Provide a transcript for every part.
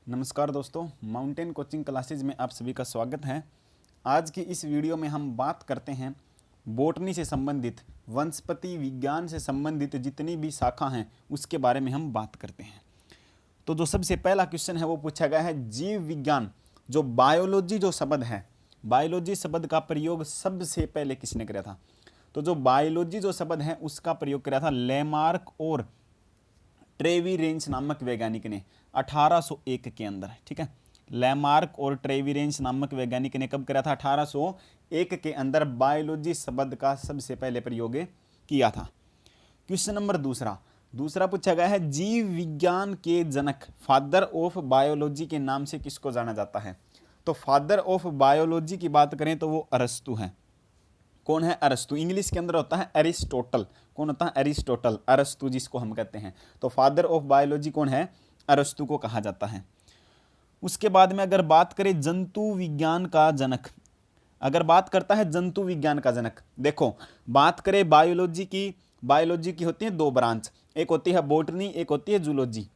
नमस्कार दोस्तों, mountain coaching classes में आप सभी का स्वागत है। आज की इस वीडियो में हम बात करते हैं बॉटनी से संबंधित, वनस्पति विज्ञान से संबंधित जितनी भी शाखा हैं उसके बारे में हम बात करते हैं। तो जो सबसे पहला क्वेश्चन है वो पूछा गया है, जीव विज्ञान जो बायोलॉजी जो शब्द है, बायोलॉजी शब्द का प्रयोग सबसे पहले किसने किया था? तो जो बायोलॉजी जो शब्द है उसका प्रयोग किया था लेमार्क और ट्रेविरेंस नामक वैज्ञानिक ने 1801 के अंदर। ठीक है, लेमार्क और ट्रेविरेंस नामक वैज्ञानिक ने कब करा था? 1801 के अंदर बायोलॉजी शब्द का सबसे पहले प्रयोग किया था। क्वेश्चन नंबर दूसरा पूछा गया है, जीव विज्ञान के जनक फादर ऑफ बायोलॉजी के नाम से किसको जाना जाता है? तो फादर ऑफ बायोलॉजी की बात करें तो वो अरस्तु हैं। कौन है? अरस्तु। इंग्लिश के अंदर होता है एरिस्टोटल। कौन होता है? एरिस्टोटल, अरस्तु जिसको हम कहते हैं। तो फादर ऑफ बायोलॉजी कौन है? अरस्तु को कहा जाता है। उसके बाद में अगर बात करें जंतु विज्ञान का जनक, अगर बात करता है जंतु विज्ञान का जनक, देखो बात करें बायोलॉजी की होती है दो ब्रांच, एक होती है बॉटनी, एक होती है जूलॉजी।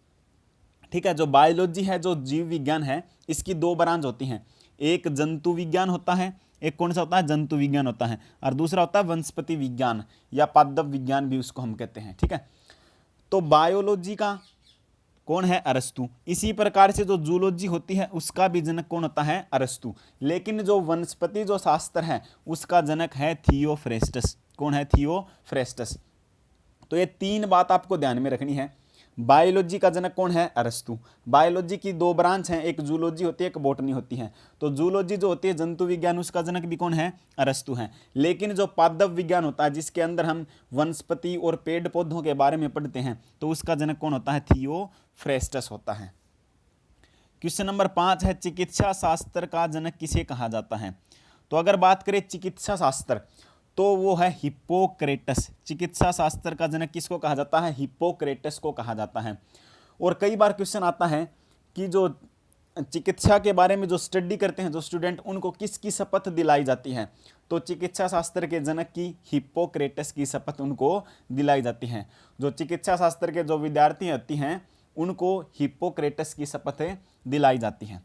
ठीक है, जो बायोलॉजी है, जो जीव विज्ञान है, इसकी दो ब्रांच होती हैं। एक जंतु विज्ञान होता है, एक कौन सा होता है? जंतु विज्ञान होता है, और दूसरा होता है वनस्पति विज्ञान या पादप विज्ञान भी उसको हम कहते हैं। ठीक है, तो बायोलॉजी का कौन है? अरस्तु। इसी प्रकार से जो जूलॉजी होती है उसका भी जनक कौन होता है? अरस्तु। लेकिन जो वनस्पति जो शास्त्र है उसका जनक है थियोफ्रेस्टस। कौन है? थियोफ्रेस्टस। तो ये तीन बात आपको ध्यान में रखनी है। बायोलॉजी का जनक कौन है? अरस्तु। बायोलॉजी की दो ब्रांच हैं, एक जूलॉजी होती है, एक बॉटनी होती है। तो जूलॉजी जो होती है जंतु विज्ञान, उसका जनक भी कौन है? अरस्तु है। लेकिन जो पादप विज्ञान होता है, जिसके अंदर हम वनस्पति और पेड़ पौधों के बारे में पढ़ते हैं, तो उसका जनक कौन होता है? थियोफ्रेस्टस होता है। क्वेश्चन नंबर 5 है, चिकित्सा शास्त्र का जनक किसे कहा जाता है? तो अगर बात करें चिकित्सा शास्त्र तो वो है हिप्पोक्रेटस। चिकित्सा शास्त्र का जनक किसको कहा जाता है? हिप्पोक्रेटस को कहा जाता है। और कई बार क्वेश्चन आता है कि जो चिकित्सा के बारे में जो स्टडी करते हैं जो स्टूडेंट, उनको किसकी शपथ दिलाई जाती है? तो चिकित्सा शास्त्र के जनक की हिप्पोक्रेटस की शपथ उनको दिलाई जाती है। जो चिकित्सा शास्त्र के जो विद्यार्थी होती हैं उनको हिप्पोक्रेटस की शपथ दिलाई जाती है।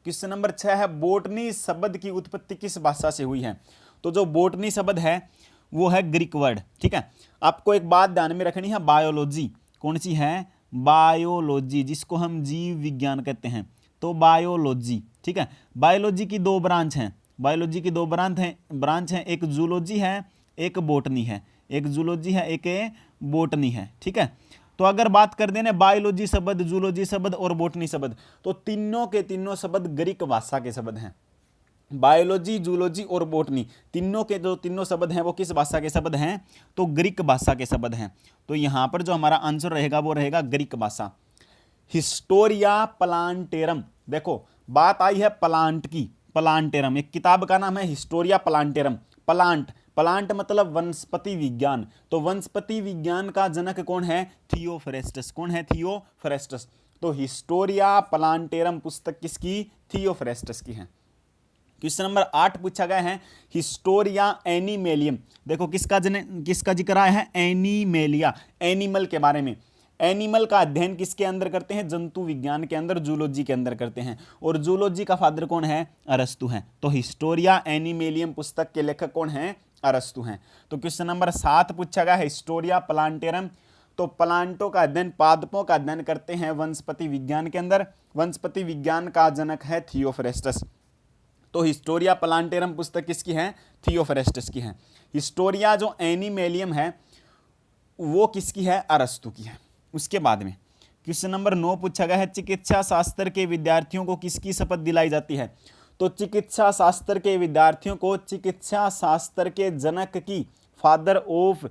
क्वेश्चन नंबर 6 है, बॉटनी शब्द की उत्पत्ति किस भाषा से हुई है? तो जो बॉटनी शब्द है वो है ग्रीक वर्ड। ठीक है, आपको एक बात ध्यान में रखनी है, बायोलॉजी कौन सी है? बायोलॉजी, जिसको हम जीव विज्ञान कहते हैं, तो बायोलॉजी। ठीक है, बायोलॉजी की दो ब्रांच हैं, बायोलॉजी की दो ब्रांच हैं, एक जूलॉजी है, एक बॉटनी है। एक जूलॉजी है, एक बॉटनी है। ठीक है, तो अगर बात कर देना बायोलॉजी शब्द, जूलॉजी शब्द और बॉटनी शब्द, तो तीनों के तीनों शब्द ग्रीक भाषा के शब्द हैं। बायोलॉजी, जूलॉजी और बॉटनी, तीनों के जो तीनों शब्द हैं वो किस भाषा के शब्द हैं? तो ग्रीक भाषा के शब्द हैं। तो यहां पर जो हमारा आंसर रहेगा वो रहेगा ग्रीक भाषा। हिस्टोरिया प्लांटेरम, देखो बात आई है प्लांट की, प्लांटेरम, एक किताब का नाम है हिस्टोरिया प्लांटेरम। प्लांट मतलब वनस्पति विज्ञान। तो वनस्पति विज्ञान का जनक कौन है? थियोफ्रेस्टस। कौन है? थियोफ्रेस्टस। तो हिस्टोरिया प्लांटेरम पुस्तक किसकी? थियोफ्रेस्टस की है। क्वेश्चन नंबर 8 पूछा गया है, हिस्टोरिया एनिमेलियम, देखो किसका जिक्र आया है? एनिमेलिया, एनिमल के बारे में। एनिमल का अध्ययन किसके अंदर करते हैं? जंतु विज्ञान के अंदर, जूलॉजी के अंदर करते हैं। और जूलॉजी का फादर कौन है? अरस्तु हैं। तो हिस्टोरिया एनिमेलियम पुस्तक के लेखक कौन है? अरस्तु हैं। तो क्वेश्चन नंबर 7 पूछा गया है, हिस्टोरिया प्लांटेरम, तो प्लांटों का अध्ययन, पादपों का अध्ययन करते हैं वनस्पति विज्ञान के अंदर। वनस्पति विज्ञान का जनक है थियोफ्रेस्टस। तो हिस्टोरिया प्लांटेरम पुस्तक किसकी है? थियोफ्रेस्टस की है। हिस्टोरिया जो एनिमेलियम है वो किसकी है? अरस्तु की है। उसके बाद में क्वेश्चन नंबर 9 पूछा गया है, चिकित्सा शास्त्र के विद्यार्थियों को किसकी शपथ दिलाई जाती है? तो चिकित्सा शास्त्र के विद्यार्थियों को चिकित्सा शास्त्र के जनक की, फादर ऑफ,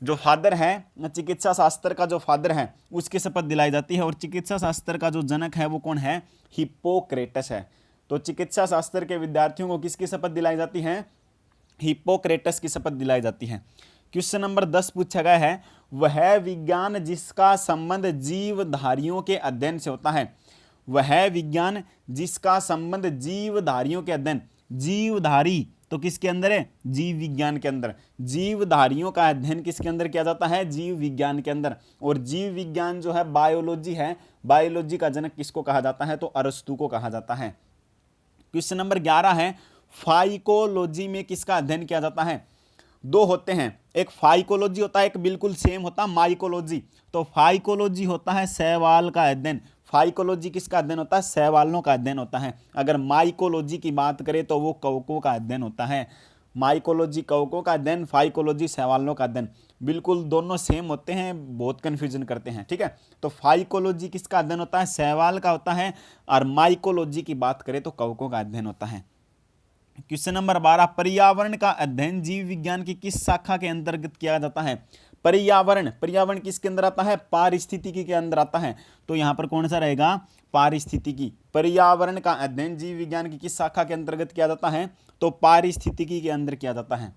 जो फादर है चिकित्सा शास्त्र का जो फादर है उसकी शपथ दिलाई जाती है। और चिकित्सा शास्त्र का जो जनक है वो कौन है? हिप्पोक्रेटस है। तो चिकित्सा शास्त्र के विद्यार्थियों को किसकी शपथ दिलाई जाती है? हिप्पोक्रेटस की शपथ दिलाई जाती है। क्वेश्चन नंबर 10 पूछा गया है, वह विज्ञान जिसका संबंध जीवधारियों के अध्ययन से होता है। वह विज्ञान जिसका संबंध जीवधारियों के अध्ययन, जीवधारी तो किसके अंदर है? जीव विज्ञान के अंदर। जीवधारियों का अध्ययन किसके अंदर किया जाता है? जीव विज्ञान के अंदर। और जीव विज्ञान जो है बायोलॉजी है, बायोलॉजी का जनक किसको कहा जाता है? तो अरस्तु को कहा जाता है। क्वेश्चन नंबर 11 है, फाइकोलॉजी में किसका अध्ययन किया जाता है? दो होते हैं, एक फाइकोलॉजी होता है, एक बिल्कुल सेम होता है माइकोलॉजी। तो फाइकोलॉजी होता है शैवाल का अध्ययन। फाइकोलॉजी किसका अध्ययन होता है? शैवालों का अध्ययन होता है। अगर माइकोलॉजी की बात करें तो वो कवकों का अध्ययन होता है। माइकोलॉजी कवकों का अध्ययन, फाइकोलॉजी शैवालों का अध्ययन। बिल्कुल दोनों सेम होते हैं, बहुत कन्फ्यूजन करते हैं, ठीक है। तो फाइकोलॉजी किसका अध्ययन होता है? शैवाल का होता है। और माइकोलॉजी की बात करें तो कवकों का अध्ययन होता है। क्वेश्चन नंबर 12, पर्यावरण का अध्ययन जीव विज्ञान की किस शाखा के अंतर्गत किया जाता है? पर्यावरण, पर्यावरण किसके अंदर आता है? पारिस्थितिकी के अंदर आता है। तो यहां पर कौन सा रहेगा? पारिस्थितिकी। पर्यावरण का अध्ययन जीव विज्ञान की किस शाखा के अंतर्गत किया जाता है? तो पारिस्थितिकी के अंदर किया जाता है।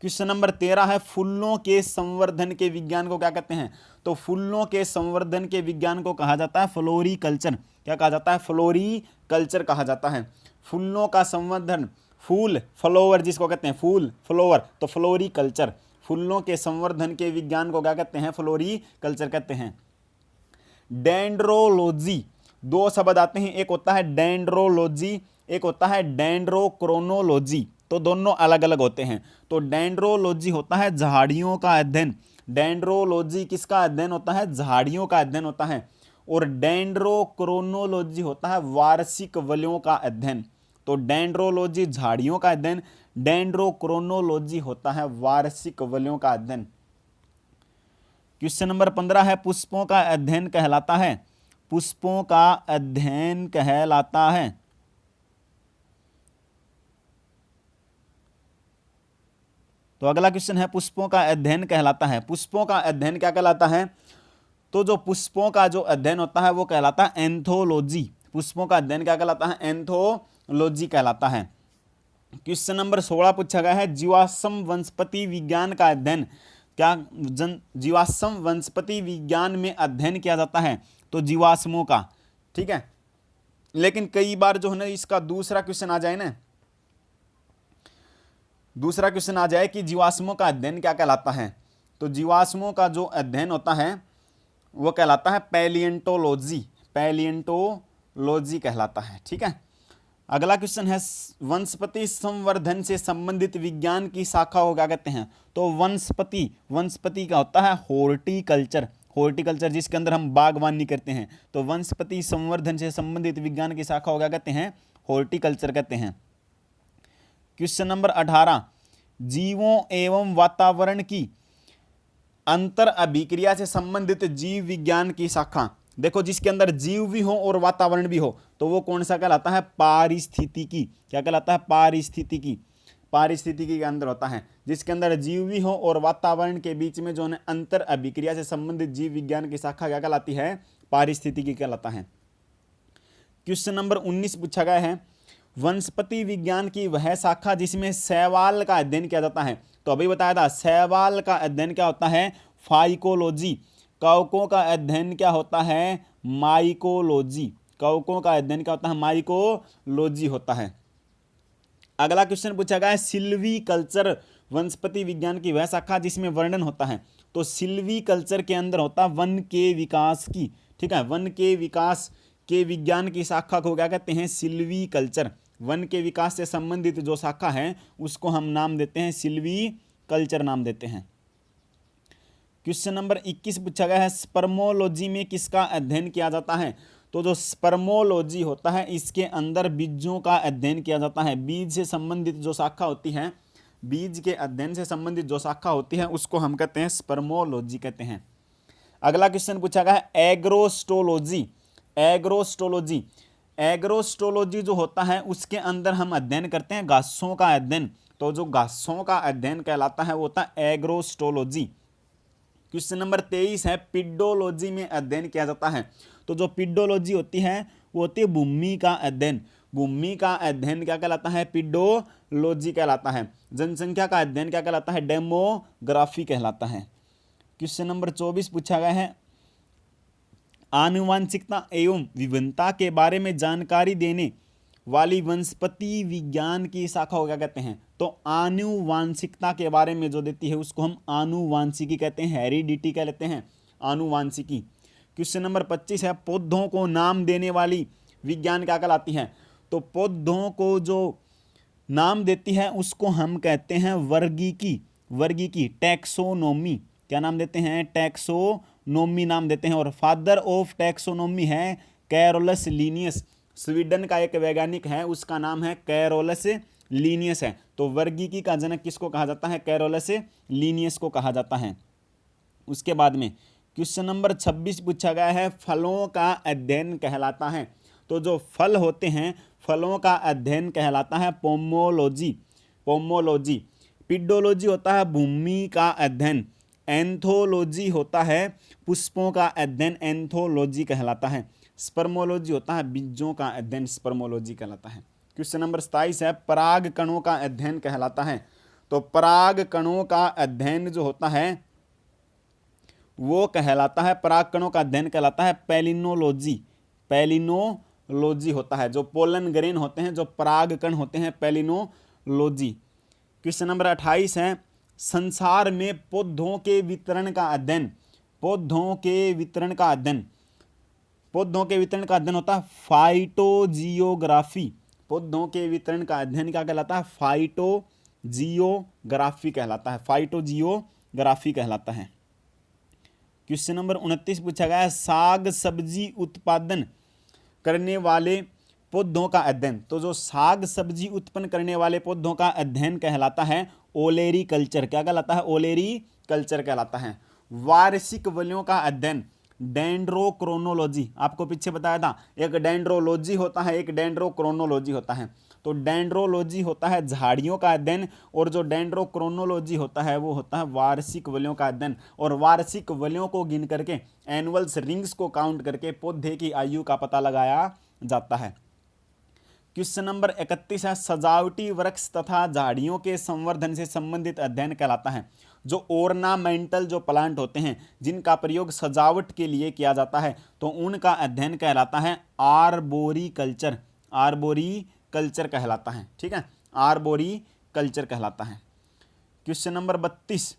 क्वेश्चन नंबर 13 है, फूलों के संवर्धन के विज्ञान को क्या कहते हैं? तो फूलों के संवर्धन के विज्ञान को कहा जाता है फ्लोरीकल्चर। क्या कहा जाता है? फ्लोरीकल्चर कहा जाता है। फूलों का संवर्धन, फूल फ्लोवर जिसको कहते हैं, फूल फ्लोवर, तो फ्लोरीकल्चर। फूलों के संवर्धन के विज्ञान को क्या कहते हैं? फ्लोरीकल्चर कहते हैं। डेंड्रोलॉजी, दो शब्द आते हैं, एक होता है डेंड्रोलॉजी, एक होता है डेंड्रोक्रोनोलॉजी। तो दोनों अलग अलग होते हैं। तो डेंड्रोलॉजी होता है झाड़ियों का अध्ययन। डेंड्रोलॉजी किसका अध्ययन होता है? झाड़ियों का अध्ययन होता है। और डेंड्रोक्रोनोलॉजी होता है वार्षिक वलयों का अध्ययन। तो डेंड्रोलॉजी झाड़ियों का अध्ययन, डेंड्रोक्रोनोलॉजी होता है वार्षिक वलयों का अध्ययन। क्वेश्चन नंबर 15 है, पुष्पों का अध्ययन कहलाता है? पुष्पों का अध्ययन कहलाता है। तो अगला क्वेश्चन है, पुष्पों का अध्ययन कहलाता है। पुष्पों का अध्ययन क्या कहलाता है? तो जो पुष्पों का जो अध्ययन होता है वो कहलाता है एंथोलॉजी। पुष्पों का अध्ययन क्या कहलाता है? एंथोलॉजी कहलाता है। क्वेश्चन नंबर 16 पूछा गया है, जीवाश्म वनस्पति विज्ञान का अध्ययन क्या जीवाश्म वनस्पति विज्ञान में अध्ययन किया जाता है? तो जीवाश्मों का, ठीक है। लेकिन कई बार जो है ना इसका दूसरा क्वेश्चन आ जाए ना, दूसरा क्वेश्चन आ जाए कि जीवाश्मों का अध्ययन क्या कहलाता है? तो जीवाश्मों का जो अध्ययन होता है वो कहलाता है पैलिएंटोलॉजी। पैलिएंटोलॉजी कहलाता है, ठीक है। अगला क्वेश्चन है, वनस्पति संवर्धन से संबंधित विज्ञान की शाखा को क्या कहते हैं? तो वनस्पति, वनस्पति का होता है हॉर्टिकल्चर। हॉर्टिकल्चर जिसके अंदर हम बागवानी करते हैं। तो वनस्पति संवर्धन से संबंधित विज्ञान की शाखा को क्या कहते हैं? हॉर्टिकल्चर कहते हैं। क्वेश्चन नंबर 18, जीवों एवं वातावरण की अंतर अभिक्रिया से संबंधित जीव विज्ञान की शाखा। देखो जिसके अंदर जीव भी हो और वातावरण भी हो तो वो कौन सा कहलाता है? पारिस्थितिकी। क्या कहलाता है? पारिस्थितिकी। पारिस्थितिकी के अंदर होता है। जिसके अंदर जीव भी हो और वातावरण के बीच में जो है अंतर अभिक्रिया से संबंधित जीव विज्ञान की शाखा क्या कहलाती है? पारिस्थितिकी कहलाता है। क्वेश्चन नंबर 19 पूछा गया है, वनस्पति विज्ञान की वह शाखा जिसमें शैवाल का अध्ययन किया जाता है। तो अभी बताया था शैवाल का अध्ययन क्या होता है? फाइकोलॉजी। कवकों का अध्ययन क्या होता है? माइकोलॉजी। कवकों का अध्ययन क्या होता है? माइकोलॉजी होता है। अगला क्वेश्चन पूछा गया है, सिल्वीकल्चर वनस्पति विज्ञान की वह शाखा जिसमें वर्णन होता है। तो सिल्वीकल्चर के अंदर होता है वन के विकास की, ठीक है। वन के विकास के विज्ञान की शाखा को क्या कहते हैं? सिल्वीकल्चर। वन के विकास से संबंधित जो शाखा है उसको हम नाम देते हैं सिल्वीकल्चर नाम देते हैं। क्वेश्चन नंबर 21 पूछा गया है, स्पर्मोलॉजी में किसका अध्ययन किया जाता है? तो जो स्पर्मोलॉजी होता है इसके अंदर बीजों का अध्ययन किया जाता है। बीज से संबंधित जो शाखा होती है, बीज के अध्ययन से संबंधित जो शाखा होती है उसको हम कहते हैं स्पर्मोलॉजी कहते हैं। अगला क्वेश्चन पूछा गया है, एग्रोस्टोलॉजी। एग्रोस्टोलॉजी, एग्रोस्टोलॉजी जो होता है उसके अंदर हम अध्ययन करते हैं घासों का अध्ययन। तो जो घासों का अध्ययन कहलाता है वो होता है एग्रोस्टोलॉजी। क्वेश्चन नंबर 23 है, पिडोलॉजी में अध्ययन किया जाता है। तो जो पिडोलॉजी होती है वो होती है भूमि का अध्ययन। भूमि का अध्ययन क्या कहलाता है? पिडोलॉजी कहलाता है। जनसंख्या का अध्ययन क्या कहलाता है? डेमोग्राफी कहलाता है। क्वेश्चन नंबर 24 पूछा गया है, आनुवांशिकता एवं विभिन्नता के बारे में जानकारी देने वाली वनस्पति विज्ञान की शाखा को क्या कहते हैं? तो आनुवांशिकता के बारे में जो देती है उसको हम आनुवांशिकी कहते हैं, हेरिडिटी कह लेते हैं, आनुवांशिकी। क्वेश्चन नंबर 25 है, पौधों को नाम देने वाली विज्ञान क्या कहलाती है? तो पौधों को जो नाम देती है उसको हम कहते हैं वर्गीकी, वर्गीकी, टैक्सोनोमी। क्या नाम देते हैं? टैक्सोनोमी नाम देते हैं। और फादर ऑफ टैक्सोनोमी है कैरोलस लीनियस, स्वीडन का एक वैज्ञानिक है, उसका नाम है कैरोलस लीनियस है। तो वर्गीकी का जनक किसको कहा जाता है? कैरोलस लीनियस को कहा जाता है। उसके बाद में क्वेश्चन नंबर 26 पूछा गया है, फलों का अध्ययन कहलाता है। तो जो फल होते हैं फलों का अध्ययन कहलाता है पोमोलॉजी, पोमोलॉजी। पिडोलॉजी होता है भूमि का अध्ययन, एंथोलॉजी होता है पुष्पों का अध्ययन, एंथोलॉजी कहलाता है। स्पर्मोलॉजी होता है बीजों का अध्ययन, स्पर्मोलॉजी कहलाता है। क्वेश्चन नंबर 27 है, पराग कणों का अध्ययन कहलाता है। तो पराग कणों का अध्ययन जो होता है वो कहलाता है, पराग कणों का अध्ययन कहलाता है पैलिनोलॉजी, पैलिनोलॉजी होता है। जो पोलन ग्रेन होते हैं, जो पराग कण होते हैं, पैलिनोलॉजी। क्वेश्चन नंबर 28 है, संसार में पौधों के वितरण का अध्ययन, पौधों के वितरण का अध्ययन, पौधों के वितरण का अध्ययन होता है फाइटोजियोग्राफी। पौधों के वितरण का अध्ययन क्या कहलाता है? फाइटोजियोग्राफी कहलाता है, फाइटोजियोग्राफी कहलाता है। क्वेश्चन नंबर 29 पूछा गया है, साग सब्जी उत्पादन करने वाले पौधों का अध्ययन। तो जो साग सब्जी उत्पन्न करने वाले पौधों का अध्ययन कहलाता है ओलेरी कल्चर। क्या कहलाता है? ओलेरी कल्चर कहलाता है। वार्षिक वलयों का अध्ययन डेंड्रोक्रोनोलॉजी, आपको पीछे बताया था, एक डेंड्रोलॉजी होता है, एक डेंड्रोक्रोनोलॉजी होता है। तो डेंड्रोलॉजी होता है झाड़ियों का अध्ययन और जो डेंड्रोक्रोनोलॉजी होता है वो होता है वार्षिक वलयों का अध्ययन। और वार्षिक वलयों को गिन करके, एनुअल्स रिंग्स को काउंट करके पौधे की आयु का पता लगाया जाता है। क्वेश्चन नंबर 31 है, सजावटी वृक्ष तथा झाड़ियों के संवर्धन से संबंधित अध्ययन कहलाता है। जो ओर्नामेंटल जो प्लांट होते हैं जिनका प्रयोग सजावट के लिए किया जाता है तो उनका अध्ययन कहलाता है आर्बोरिकल्चर, आर्बोरिकल्चर कहलाता है। ठीक है, आर्बोरिकल्चर कहलाता है। क्वेश्चन नंबर 32,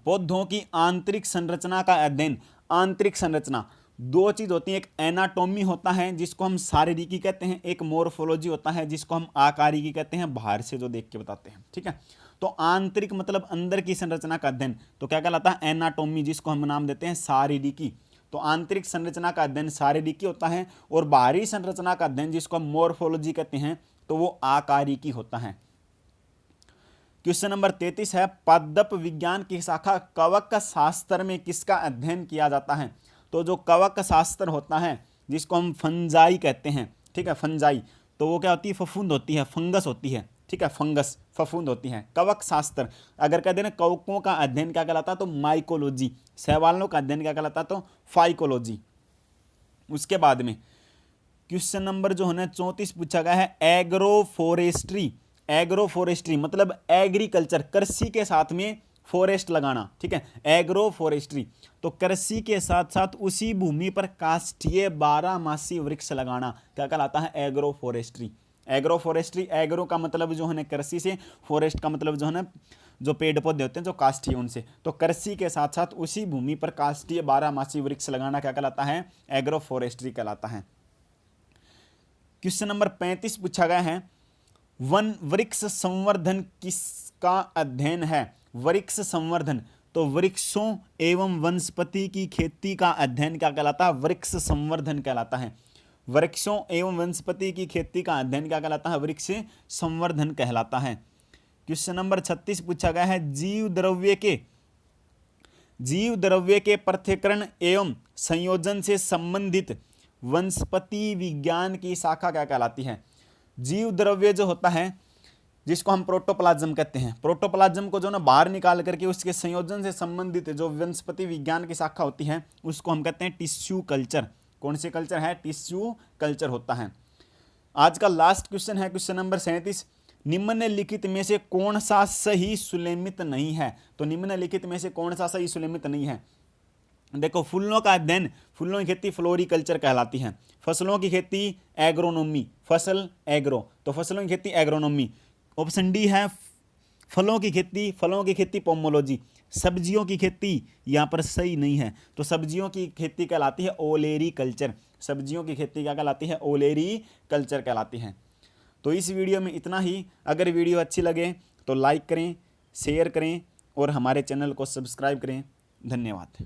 पौधों की आंतरिक संरचना का अध्ययन। आंतरिक संरचना दो चीज होती है, एक एनाटॉमी होता है जिसको हम शारीरिकी कहते हैं, एक मोर्फोलॉजी होता है जिसको हम आकारिकी कहते हैं, बाहर से जो देख के बताते हैं। ठीक है, तो आंतरिक मतलब अंदर की संरचना का अध्ययन तो क्या कहलाता है? एनाटॉमी, जिसको हम नाम देते हैं शारीरिकी। तो आंतरिक संरचना का अध्ययन शारीरिकी होता है और बाहरी संरचना का अध्ययन जिसको हम मोर्फोलॉजी कहते हैं तो वो आकारिकी होता है। क्वेश्चन नंबर 33 है, पादप विज्ञान की शाखा कवक शास्त्र में किसका अध्ययन किया जाता है? तो जो कवक शास्त्र होता है जिसको हम फंजाई कहते हैं, ठीक है, फंजाई, तो वो क्या होती है? फफूंद होती है, फंगस होती है। ठीक है, फंगस, फफूंद होती है। कवक शास्त्र अगर कहते हैं ना कवकों का अध्ययन क्या कहलाता है? तो माइकोलॉजी। शैवालों का अध्ययन क्या कहलाता है? तो फाइकोलॉजी। उसके बाद में क्वेश्चन नंबर जो है ना 34 पूछा गया है, एग्रोफोरेस्ट्री। एग्रोफोरेस्ट्री मतलब एग्रीकल्चर, कृषि के साथ में फॉरेस्ट लगाना। ठीक है, एग्रोफोरेस्ट्री तो कृषि के साथ साथ उसी भूमि पर काष्ठीय 12 वृक्ष लगाना क्या कहलाता है? एग्रोफोरेस्ट्री। एग्रोफोरेस्ट्री, एग्रो का मतलब जो है ना कृषि से, फॉरेस्ट का मतलब जो है ना जो पेड़ पौधे होते हैं जो काष्ठीय उनसे, तो कृषि के साथ साथ उसी भूमि पर काष्ठीय 12 वृक्ष लगाना क्या कहलाता है? एग्रोफोरेस्ट्री कहलाता है। क्वेश्चन नंबर 35 पूछा गया है, वन वृक्ष संवर्धन किसका अध्ययन है? वृक्ष संवर्धन तो वृक्षों एवं वनस्पति की खेती का अध्ययन क्या कहलाता है? वृक्ष संवर्धन कहलाता है। वृक्षों एवं वनस्पति की खेती का अध्ययन क्या कहलाता है? वृक्ष संवर्धन कहलाता है। क्वेश्चन नंबर 36 पूछा गया है, जीव द्रव्य के पृथक्करण एवं संयोजन से संबंधित वनस्पति विज्ञान की शाखा क्या कहलाती है? जीव द्रव्य जो होता है जिसको हम प्रोटोप्लाज्म कहते हैं, प्रोटोप्लाज्म को जो ना बाहर निकाल करके उसके संयोजन से संबंधित जो वनस्पति विज्ञान की शाखा होती है उसको हम कहते हैं टिश्यू कल्चर। कौन से कल्चर है? टिश्यू कल्चर होता है। आज का लास्ट क्वेश्चन है क्वेश्चन नंबर 37, निम्नलिखित में से कौन सा सही सुलेमित नहीं है? तो निम्नलिखित में से कौन सा सही सुलेमित नहीं है? देखो, फूलों का अध्ययन, फूलों की खेती फ्लोरिकल्चर कहलाती है। फसलों की खेती एग्रोनोमी, फसल एग्रो, तो फसलों की खेती एग्रोनोमी। ऑप्शन डी है फलों की खेती पोमोलॉजी। सब्जियों की खेती यहाँ पर सही नहीं है, तो सब्जियों की खेती कहलाती है ओलेरी कल्चर। सब्जियों की खेती क्या कहलाती है? ओलेरी कल्चर कहलाती है। तो इस वीडियो में इतना ही। अगर वीडियो अच्छी लगे तो लाइक करें, शेयर करें और हमारे चैनल को सब्सक्राइब करें। धन्यवाद।